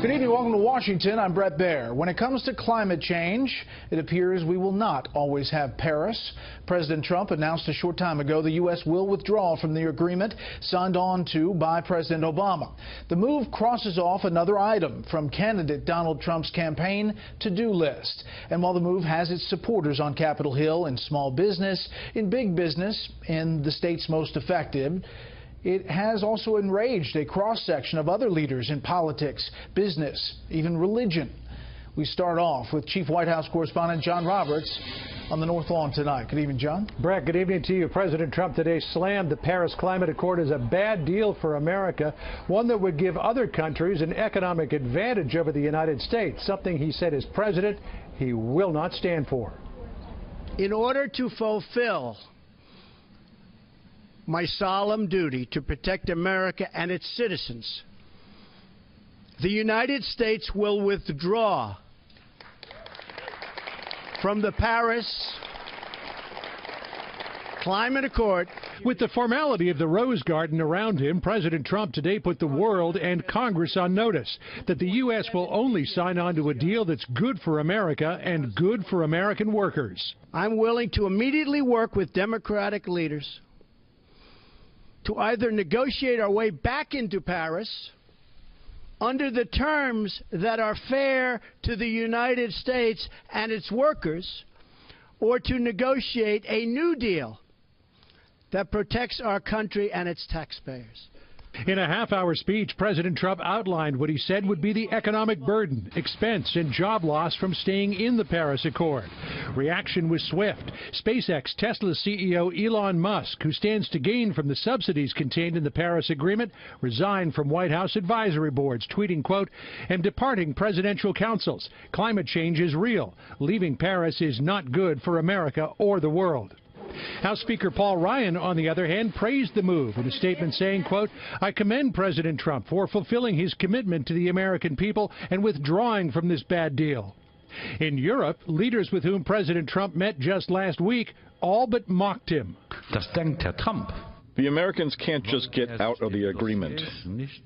Good evening, welcome to Washington. I'm Brett Baer. When it comes to climate change, it appears we will not always have Paris. President Trump announced a short time ago the U.S. will withdraw from the agreement signed on to by President Obama. The move crosses off another item from candidate Donald Trump's campaign to-do list. And while the move has its supporters on Capitol Hill, in small business, in big business, in the states most affected, it has also enraged a cross-section of other leaders in politics, business, even religion. We start off with Chief White House correspondent John Roberts on the North Lawn tonight. Good evening, John. Brett, good evening to you. President Trump today slammed the Paris Climate Accord as a bad deal for America, one that would give other countries an economic advantage over the United States, something he said as president he will not stand for. In order to fulfill my solemn duty to protect America and its citizens, the United States will withdraw from the Paris Climate Accord. With the formality of the Rose Garden around him, President Trump today put the world and Congress on notice that the U.S. will only sign on to a deal that's good for America and good for American workers. I'm willing to immediately work with Democratic leaders to either negotiate our way back into Paris under the terms that are fair to the United States and its workers, or to negotiate a new deal that protects our country and its taxpayers. In a half-hour speech, President Trump outlined what he said would be the economic burden, expense, and job loss from staying in the Paris Accord. Reaction was swift. SpaceX Tesla CEO Elon Musk, who stands to gain from the subsidies contained in the Paris Agreement, resigned from White House advisory boards, tweeting, quote, "Am departing presidential councils. Climate change is real. Leaving Paris is not good for America or the world." House Speaker Paul Ryan, on the other hand, praised the move in a statement saying, quote, "I commend President Trump for fulfilling his commitment to the American people and withdrawing from this bad deal." In Europe, leaders with whom President Trump met just last week all but mocked him. Das denkt Herr Trump. The Americans can't just get out of the agreement.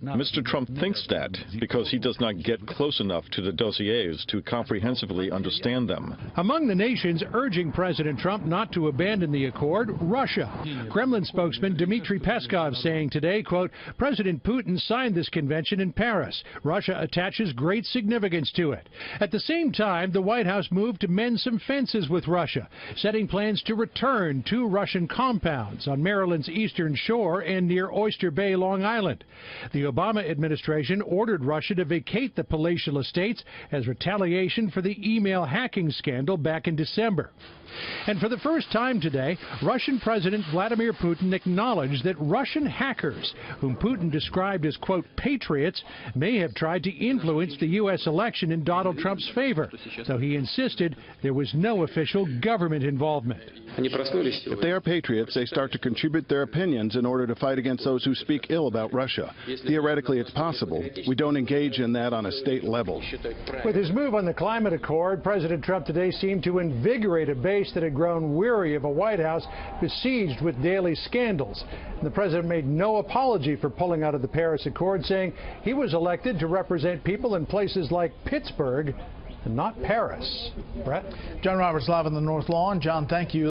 Mr. Trump thinks that because he does not get close enough to the dossiers to comprehensively understand them. Among the nations urging President Trump not to abandon the accord, Russia. Kremlin spokesman Dmitry Peskov saying today, quote, "President Putin signed this convention in Paris. Russia attaches great significance to it." At the same time, the White House moved to mend some fences with Russia, setting plans to return 2 Russian compounds on Maryland's eastern shore and near Oyster Bay, Long Island. The Obama administration ordered Russia to vacate the palatial estates as retaliation for the email hacking scandal back in December. And for the first time today, Russian President Vladimir Putin acknowledged that Russian hackers, whom Putin described as, quote, patriots, may have tried to influence the U.S. election in Donald Trump's favor, though he insisted there was no official government involvement. If they are patriots, they start to contribute their opinions in order to fight against those who speak ill about Russia. Theoretically, it's possible. We don't engage in that on a state level. With his move on the climate accord, President Trump today seemed to invigorate a base that had grown weary of a White House besieged with daily scandals. And the president made no apology for pulling out of the Paris Accord, saying he was elected to represent people in places like Pittsburgh and not Paris. Brett? John Roberts live on the North Lawn. John, thank you.